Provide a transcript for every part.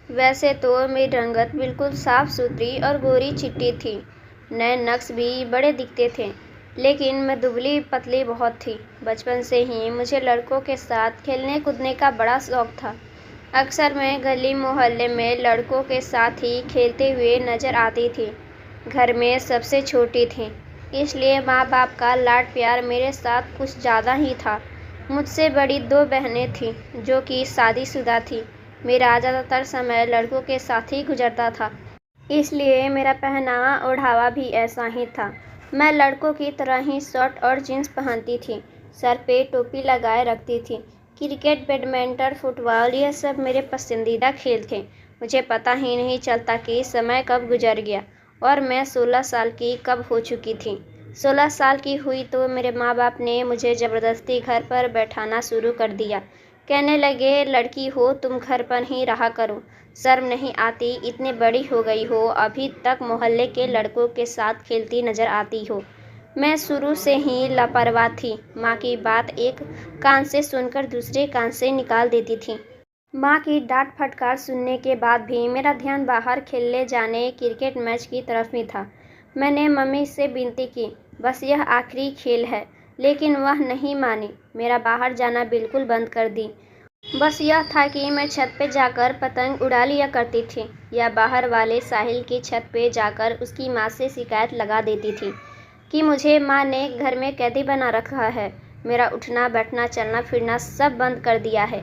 वैसे तो मेरी रंगत बिल्कुल साफ सुथरी और गोरी चिट्टी थी। नए नक्श भी बड़े दिखते थे, लेकिन मैं दुबली पतली बहुत थी। बचपन से ही मुझे लड़कों के साथ खेलने कूदने का बड़ा शौक था। अक्सर मैं गली मोहल्ले में लड़कों के साथ ही खेलते हुए नजर आती थी। घर में सबसे छोटी थी, इसलिए माँ बाप का लाड प्यार मेरे साथ कुछ ज़्यादा ही था। मुझसे बड़ी दो बहनें थीं जो कि शादीशुदा थीं। मेरा ज़्यादातर समय लड़कों के साथ ही गुजरता था, इसलिए मेरा पहनावा ओढ़ावा भी ऐसा ही था। मैं लड़कों की तरह ही शर्ट और जीन्स पहनती थी, सर पे टोपी लगाए रखती थी। क्रिकेट, बैडमिंटन, फुटबॉल ये सब मेरे पसंदीदा खेल थे। मुझे पता ही नहीं चलता कि समय कब गुजर गया और मैं 16 साल की कब हो चुकी थी। 16 साल की हुई तो मेरे माँ बाप ने मुझे ज़बरदस्ती घर पर बैठाना शुरू कर दिया। कहने लगे, लड़की हो तुम घर पर ही रहा करो, शर्म नहीं आती, इतनी बड़ी हो गई हो अभी तक मोहल्ले के लड़कों के साथ खेलती नजर आती हो। मैं शुरू से ही लापरवाह थी। माँ की बात एक कान से सुनकर दूसरे कान से निकाल देती थी। माँ की डांट फटकार सुनने के बाद भी मेरा ध्यान बाहर खेलने जाने, क्रिकेट मैच की तरफ ही था। मैंने मम्मी से विनती की, बस यह आखिरी खेल है, लेकिन वह नहीं मानी। मेरा बाहर जाना बिल्कुल बंद कर दी। बस यह था कि मैं छत पे जाकर पतंग उड़ा लिया करती थी या बाहर वाले साहिल की छत पे जाकर उसकी माँ से शिकायत लगा देती थी कि मुझे माँ ने घर में कैदी बना रखा है। मेरा उठना बैठना चलना फिरना सब बंद कर दिया है।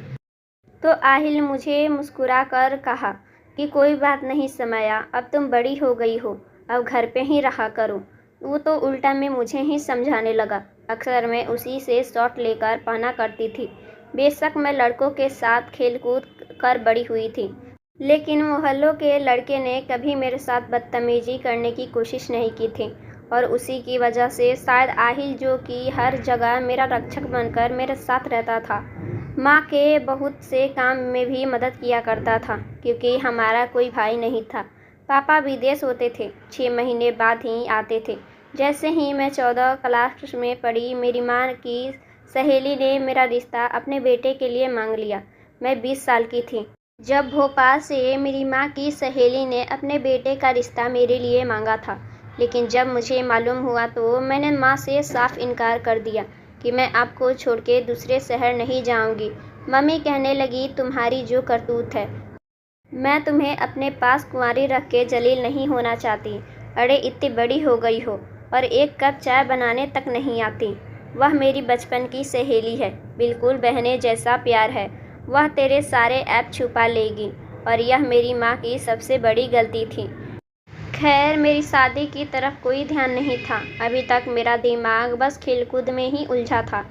तो आहिल मुझे मुस्कुरा कर कहा कि कोई बात नहीं समया, अब तुम बड़ी हो गई हो, अब घर पे ही रहा करो। वो तो उल्टा में मुझे ही समझाने लगा। अक्सर मैं उसी से शॉट लेकर पहना करती थी। बेशक मैं लड़कों के साथ खेल कूद कर बड़ी हुई थी, लेकिन मोहल्लों के लड़के ने कभी मेरे साथ बदतमीजी करने की कोशिश नहीं की थी। और उसी की वजह से शायद आहिल, जो कि हर जगह मेरा रक्षक बनकर मेरे साथ रहता था, माँ के बहुत से काम में भी मदद किया करता था, क्योंकि हमारा कोई भाई नहीं था। पापा विदेश होते थे, 6 महीने बाद ही आते थे। जैसे ही मैं 14 क्लास में पढ़ी, मेरी माँ की सहेली ने मेरा रिश्ता अपने बेटे के लिए मांग लिया। मैं 20 साल की थी जब भोपाल से मेरी माँ की सहेली ने अपने बेटे का रिश्ता मेरे लिए मांगा था। लेकिन जब मुझे मालूम हुआ तो मैंने माँ से साफ इनकार कर दिया कि मैं आपको छोड़ के दूसरे शहर नहीं जाऊंगी। मम्मी कहने लगी, तुम्हारी जो करतूत है, मैं तुम्हें अपने पास कुंवारी रख के जलील नहीं होना चाहती। अरे इतनी बड़ी हो गई हो और एक कप चाय बनाने तक नहीं आती। वह मेरी बचपन की सहेली है, बिल्कुल बहने जैसा प्यार है। वह तेरे सारे ऐप छुपा लेगी और यह मेरी माँ की सबसे बड़ी गलती थी। खैर, मेरी शादी की तरफ कोई ध्यान नहीं था। अभी तक मेरा दिमाग बस खेलकूद में ही उलझा था।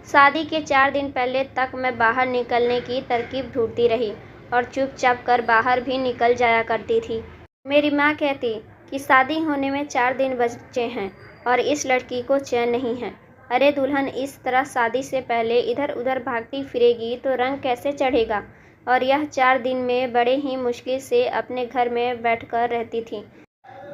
शादी के 4 दिन पहले तक मैं बाहर निकलने की तरकीब ढूंढती रही और चुपचाप कर बाहर भी निकल जाया करती थी। मेरी माँ कहती कि शादी होने में 4 दिन बचे हैं और इस लड़की को चैन नहीं है। अरे दुल्हन, इस तरह शादी से पहले इधर उधर भागती फिरेगी तो रंग कैसे चढ़ेगा। और यह 4 दिन में बड़े ही मुश्किल से अपने घर में बैठकर रहती थी।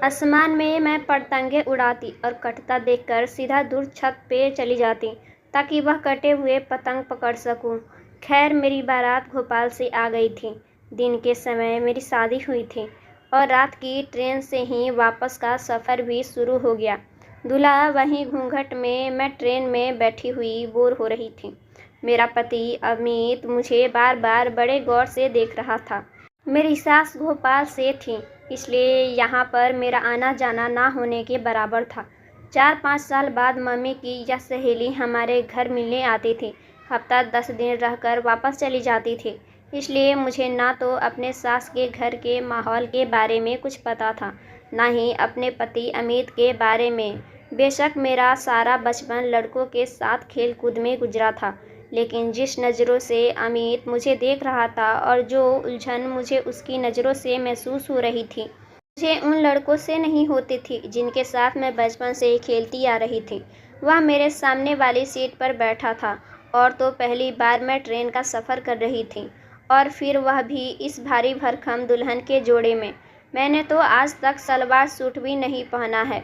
आसमान में मैं पतंगे उड़ाती और कटता देखकर सीधा दूर छत पे चली जाती ताकि वह कटे हुए पतंग पकड़ सकूं। खैर, मेरी बारात भोपाल से आ गई थी। दिन के समय मेरी शादी हुई थी और रात की ट्रेन से ही वापस का सफ़र भी शुरू हो गया। दूल्हा वहीं घूंघट में, मैं ट्रेन में बैठी हुई बोर हो रही थी। मेरा पति अमित मुझे बार बार बड़े गौर से देख रहा था। मेरी सास भोपाल से थी, इसलिए यहाँ पर मेरा आना जाना ना होने के बराबर था। 4-5 साल बाद मम्मी की यह सहेली हमारे घर मिलने आती थी। हफ्ता 10 दिन रहकर वापस चली जाती थी। इसलिए मुझे ना तो अपने सास के घर के माहौल के बारे में कुछ पता था, ना ही अपने पति अमित के बारे में। बेशक मेरा सारा बचपन लड़कों के साथ खेल कूद में गुजरा था, लेकिन जिस नज़रों से अमित मुझे देख रहा था और जो उलझन मुझे उसकी नज़रों से महसूस हो रही थी, मुझे उन लड़कों से नहीं होती थी जिनके साथ मैं बचपन से ही खेलती आ रही थी। वह मेरे सामने वाली सीट पर बैठा था और तो पहली बार मैं ट्रेन का सफ़र कर रही थी, और फिर वह भी इस भारी भरकम दुल्हन के जोड़े में। मैंने तो आज तक सलवार सूट भी नहीं पहना है,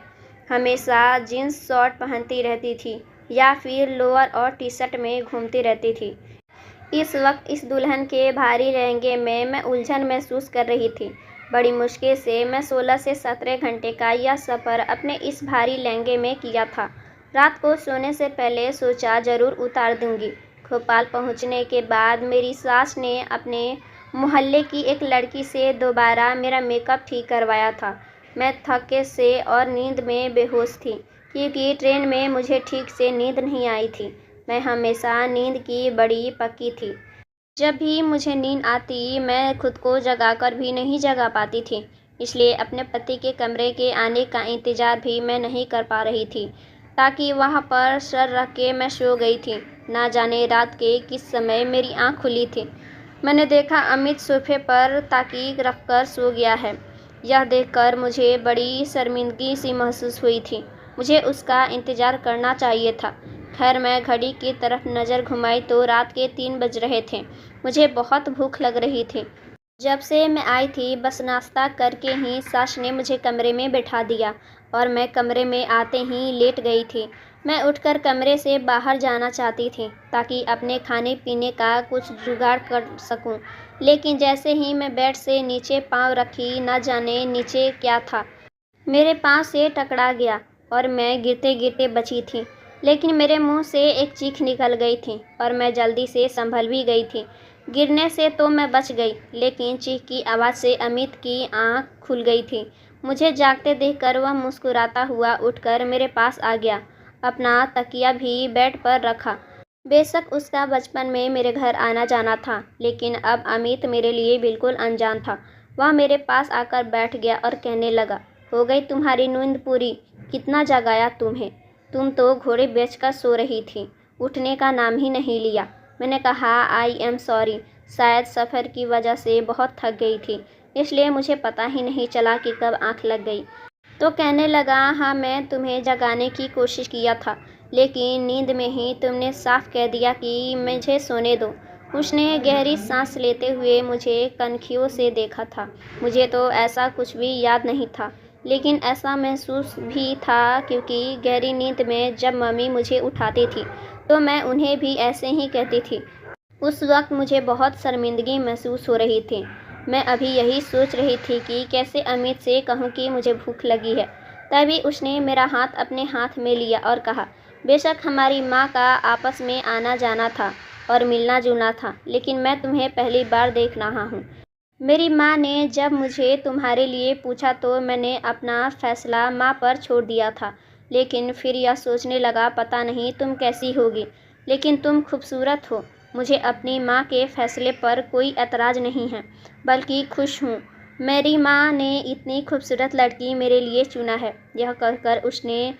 हमेशा जीन्स शर्ट पहनती रहती थी या फिर लोअर और टी शर्ट में घूमती रहती थी। इस वक्त इस दुल्हन के भारी लहंगे में मैं उलझन महसूस कर रही थी। बड़ी मुश्किल से मैं 16 से 17 घंटे का यह सफ़र अपने इस भारी लहंगे में किया था। रात को सोने से पहले सोचा ज़रूर उतार दूंगी। भोपाल पहुंचने के बाद मेरी सास ने अपने मोहल्ले की एक लड़की से दोबारा मेरा मेकअप ठीक करवाया था। मैं थके से और नींद में बेहोश थी, क्योंकि ट्रेन में मुझे ठीक से नींद नहीं आई थी। मैं हमेशा नींद की बड़ी पक्की थी। जब भी मुझे नींद आती, मैं खुद को जगाकर भी नहीं जगा पाती थी। इसलिए अपने पति के कमरे के आने का इंतज़ार भी मैं नहीं कर पा रही थी, ताकि वहाँ पर सर रख के मैं सो गई थी। ना जाने रात के किस समय मेरी आँख खुली थी। मैंने देखा अमित सोफे पर ताकीक रखकर सो गया है। यह देखकर मुझे बड़ी शर्मिंदगी सी महसूस हुई थी। मुझे उसका इंतज़ार करना चाहिए था। खैर, मैं घड़ी की तरफ नज़र घुमाई तो रात के 3 बज रहे थे। मुझे बहुत भूख लग रही थी। जब से मैं आई थी, बस नाश्ता करके ही सास ने मुझे कमरे में बैठा दिया और मैं कमरे में आते ही लेट गई थी। मैं उठकर कमरे से बाहर जाना चाहती थी, ताकि अपने खाने पीने का कुछ जुगाड़ कर सकूं। लेकिन जैसे ही मैं बेड से नीचे पाँव रखी, न जाने नीचे क्या था, मेरे पाँव से टकरा गया और मैं गिरते-गिरते बची थी। लेकिन मेरे मुंह से एक चीख निकल गई थी और मैं जल्दी से संभल भी गई थी। गिरने से तो मैं बच गई, लेकिन चीख की आवाज़ से अमित की आंख खुल गई थी। मुझे जागते देखकर वह मुस्कुराता हुआ उठकर मेरे पास आ गया। अपना तकिया भी बेड पर रखा। बेशक उसका बचपन में मेरे घर आना जाना था, लेकिन अब अमित मेरे लिए बिल्कुल अनजान था। वह मेरे पास आकर बैठ गया और कहने लगा, हो गई तुम्हारी नींद पूरी? कितना जगाया तुम्हें? तुम तो घोड़े बेचकर सो रही थी, उठने का नाम ही नहीं लिया। मैंने कहा, आई एम सॉरी, शायद सफ़र की वजह से बहुत थक गई थी, इसलिए मुझे पता ही नहीं चला कि कब आँख लग गई। तो कहने लगा, हाँ, मैं तुम्हें जगाने की कोशिश किया था, लेकिन नींद में ही तुमने साफ कह दिया कि मुझे सोने दो। उसने गहरी सांस लेते हुए मुझे कनखियों से देखा था। मुझे तो ऐसा कुछ भी याद नहीं था, लेकिन ऐसा महसूस भी था, क्योंकि गहरी नींद में जब मम्मी मुझे उठाती थी, तो मैं उन्हें भी ऐसे ही कहती थी। उस वक्त मुझे बहुत शर्मिंदगी महसूस हो रही थी। मैं अभी यही सोच रही थी कि कैसे अमित से कहूँ कि मुझे भूख लगी है। तभी उसने मेरा हाथ अपने हाथ में लिया और कहा, बेशक हमारी माँ का आपस में आना जाना था और मिलना जुलना था, लेकिन मैं तुम्हें पहली बार देख रहा हूँ। मेरी माँ ने जब मुझे तुम्हारे लिए पूछा तो मैंने अपना फैसला माँ पर छोड़ दिया था, लेकिन फिर यह सोचने लगा, पता नहीं तुम कैसी होगी, लेकिन तुम खूबसूरत हो। मुझे अपनी माँ के फैसले पर कोई एतराज़ नहीं है, बल्कि खुश हूँ। मेरी माँ ने इतनी खूबसूरत लड़की मेरे लिए चुना है। यह कहकर उसने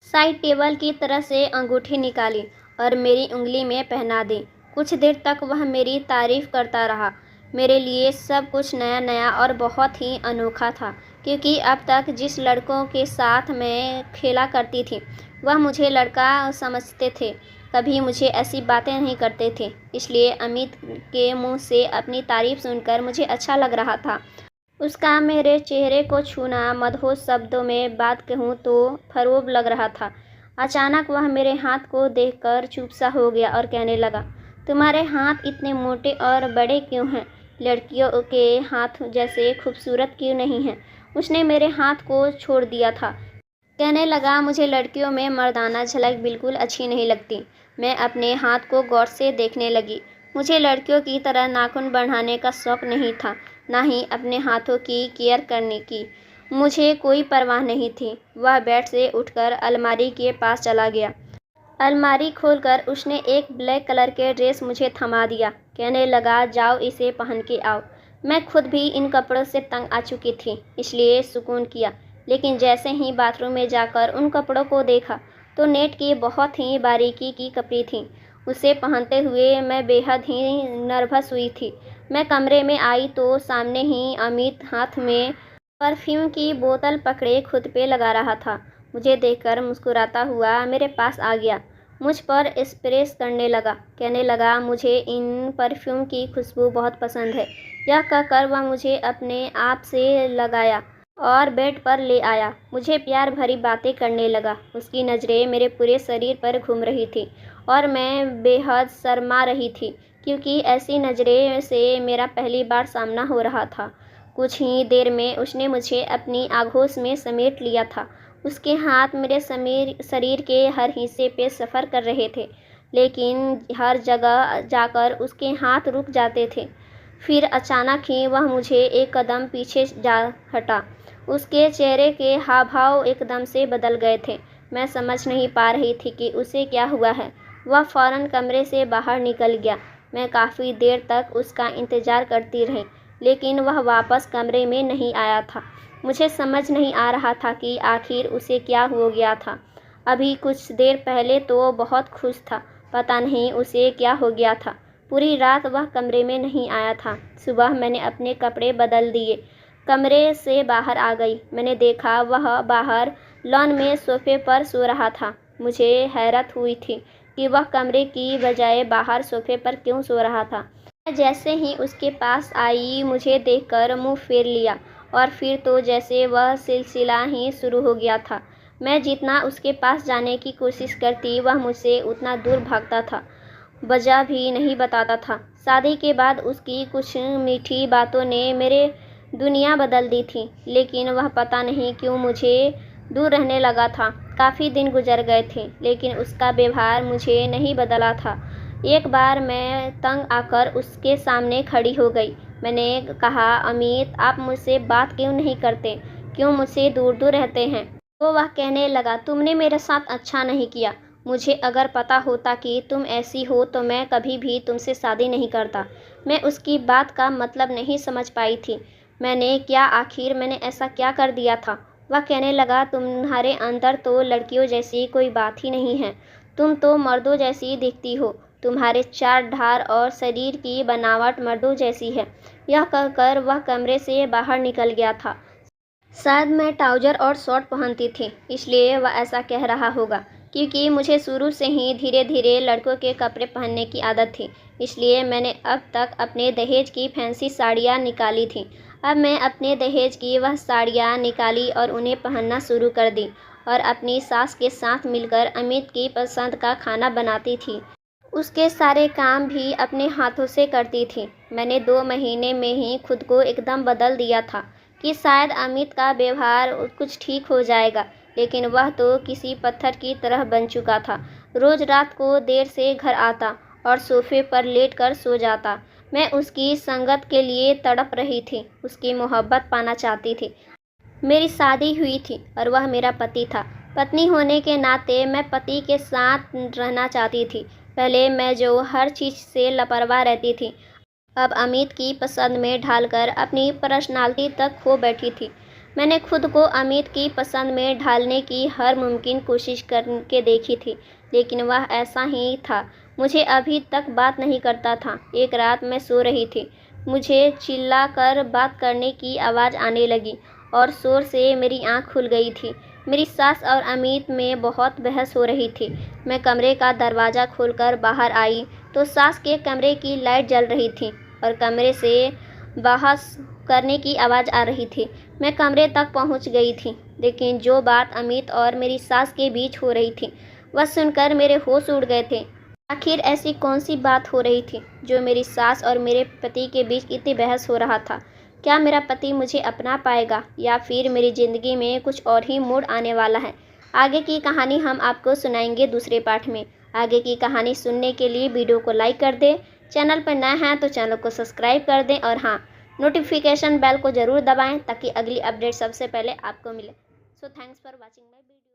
साइड टेबल की तरह से अंगूठी निकाली और मेरी उंगली में पहना दी। कुछ देर तक वह मेरी तारीफ़ करता रहा। मेरे लिए सब कुछ नया नया और बहुत ही अनोखा था, क्योंकि अब तक जिस लड़कों के साथ मैं खेला करती थी, वह मुझे लड़का समझते थे, कभी मुझे ऐसी बातें नहीं करते थे। इसलिए अमित के मुंह से अपनी तारीफ़ सुनकर मुझे अच्छा लग रहा था। उसका मेरे चेहरे को छूना, मदहोश शब्दों में बात कहूँ तो फरेब लग रहा था। अचानक वह मेरे हाथ को देखकर चुप सा हो गया और कहने लगा, तुम्हारे हाथ इतने मोटे और बड़े क्यों हैं? लड़कियों के हाथ जैसे खूबसूरत क्यों नहीं हैं? उसने मेरे हाथ को छोड़ दिया था। कहने लगा, मुझे लड़कियों में मर्दाना झलक बिल्कुल अच्छी नहीं लगती। मैं अपने हाथ को गौर से देखने लगी। मुझे लड़कियों की तरह नाखून बढ़ाने का शौक़ नहीं था, ना ही अपने हाथों की केयर करने की। मुझे कोई परवाह नहीं थी। वह बेड से उठकर अलमारी के पास चला गया। अलमारी खोलकर उसने एक ब्लैक कलर के ड्रेस मुझे थमा दिया। कहने लगा, जाओ इसे पहन के आओ। मैं खुद भी इन कपड़ों से तंग आ चुकी थी, इसलिए सुकून किया। लेकिन जैसे ही बाथरूम में जाकर उन कपड़ों को देखा, तो नेट की बहुत ही बारीकी की कपड़ी थी। उसे पहनते हुए मैं बेहद ही नर्वस हुई थी। मैं कमरे में आई तो सामने ही अमित हाथ में परफ्यूम की बोतल पकड़े खुद पे लगा रहा था। मुझे देखकर मुस्कुराता हुआ मेरे पास आ गया, मुझ पर स्प्रेस करने लगा। कहने लगा, मुझे इन परफ्यूम की खुशबू बहुत पसंद है। यह कहकर वह मुझे अपने आप से लगाया और बेड पर ले आया। मुझे प्यार भरी बातें करने लगा। उसकी नज़रें मेरे पूरे शरीर पर घूम रही थी और मैं बेहद शर्मा रही थी, क्योंकि ऐसी नज़रें से मेरा पहली बार सामना हो रहा था। कुछ ही देर में उसने मुझे अपनी आगोश में समेट लिया था। उसके हाथ मेरे शरीर के हर हिस्से पे सफ़र कर रहे थे, लेकिन हर जगह जाकर उसके हाथ रुक जाते थे। फिर अचानक ही वह मुझे एक कदम पीछे जा हटा। उसके चेहरे के हाव-भाव एकदम से बदल गए थे। मैं समझ नहीं पा रही थी कि उसे क्या हुआ है। वह फ़ौरन कमरे से बाहर निकल गया। मैं काफ़ी देर तक उसका इंतज़ार करती रही, लेकिन वह वापस कमरे में नहीं आया था। मुझे समझ नहीं आ रहा था कि आखिर उसे क्या हो गया था। अभी कुछ देर पहले तो वो बहुत खुश था, पता नहीं उसे क्या हो गया था। पूरी रात वह कमरे में नहीं आया था। सुबह मैंने अपने कपड़े बदल दिए, कमरे से बाहर आ गई। मैंने देखा वह बाहर लॉन में सोफ़े पर सो रहा था। मुझे हैरत हुई थी कि वह कमरे की बजाय बाहर सोफ़े पर क्यों सो रहा था। मैं जैसे ही उसके पास आई, मुझे देखकर मुँह फेर लिया और फिर तो जैसे वह सिलसिला ही शुरू हो गया था। मैं जितना उसके पास जाने की कोशिश करती, वह मुझसे उतना दूर भागता था, वजह भी नहीं बताता था। शादी के बाद उसकी कुछ मीठी बातों ने मेरे दुनिया बदल दी थी, लेकिन वह पता नहीं क्यों मुझे दूर रहने लगा था। काफ़ी दिन गुजर गए थे, लेकिन उसका व्यवहार मुझे नहीं बदला था। एक बार मैं तंग आकर उसके सामने खड़ी हो गई। मैंने कहा, अमित, आप मुझसे बात क्यों नहीं करते? क्यों मुझसे दूर-दूर रहते हैं? तो वह कहने लगा, तुमने मेरे साथ अच्छा नहीं किया। मुझे अगर पता होता कि तुम ऐसी हो तो मैं कभी भी तुमसे शादी नहीं करता। मैं उसकी बात का मतलब नहीं समझ पाई थी। आखिर मैंने ऐसा क्या कर दिया था? वह कहने लगा, तुम्हारे अंदर तो लड़कियों जैसी कोई बात ही नहीं है। तुम तो मर्दों जैसी दिखती हो। तुम्हारे चाल ढाल और शरीर की बनावट मर्दों जैसी है। यह कहकर वह कमरे से बाहर निकल गया था। शायद मैं ट्राउज़र और शॉर्ट पहनती थी, इसलिए वह ऐसा कह रहा होगा। क्योंकि मुझे शुरू से ही धीरे-धीरे लड़कों के कपड़े पहनने की आदत थी, इसलिए मैंने अब तक अपने दहेज की फैंसी साड़ियाँ निकाली थीं। अब मैं अपने दहेज की वह साड़ियाँ निकाली और उन्हें पहनना शुरू कर दी और अपनी सास के साथ मिलकर अमित की पसंद का खाना बनाती थी। उसके सारे काम भी अपने हाथों से करती थी। मैंने 2 महीने में ही खुद को एकदम बदल दिया था कि शायद अमित का व्यवहार कुछ ठीक हो जाएगा, लेकिन वह तो किसी पत्थर की तरह बन चुका था। रोज़ रात को देर से घर आता और सोफ़े पर लेटकर सो जाता। मैं उसकी संगत के लिए तड़प रही थी, उसकी मोहब्बत पाना चाहती थी। मेरी शादी हुई थी और वह मेरा पति था। पत्नी होने के नाते मैं पति के साथ रहना चाहती थी। पहले मैं जो हर चीज़ से लापरवाह रहती थी, अब अमित की पसंद में ढालकर अपनी पर्सनालिटी तक खो बैठी थी। मैंने खुद को अमित की पसंद में ढालने की हर मुमकिन कोशिश करके देखी थी, लेकिन वह ऐसा ही था। मुझे अभी तक बात नहीं करता था। एक रात मैं सो रही थी, मुझे चिल्लाकर बात करने की आवाज़ आने लगी और ज़ोर से मेरी आँख खुल गई थी। मेरी सास और अमित में बहुत बहस हो रही थी। मैं कमरे का दरवाज़ा खोलकर बाहर आई तो सास के कमरे की लाइट जल रही थी और कमरे से बहस करने की आवाज़ आ रही थी। मैं कमरे तक पहुंच गई थी, लेकिन जो बात अमित और मेरी सास के बीच हो रही थी, वह सुनकर मेरे होश उड़ गए थे। आखिर ऐसी कौन सी बात हो रही थी जो मेरी सास और मेरे पति के बीच इतनी बहस हो रहा था? क्या मेरा पति मुझे अपना पाएगा या फिर मेरी ज़िंदगी में कुछ और ही मोड़ आने वाला है? आगे की कहानी हम आपको सुनाएंगे दूसरे पार्ट में। आगे की कहानी सुनने के लिए वीडियो को लाइक कर दें। चैनल पर नए हैं तो चैनल को सब्सक्राइब कर दें और हाँ, नोटिफिकेशन बेल को ज़रूर दबाएं ताकि अगली अपडेट सबसे पहले आपको मिले। So thanks for watching my video.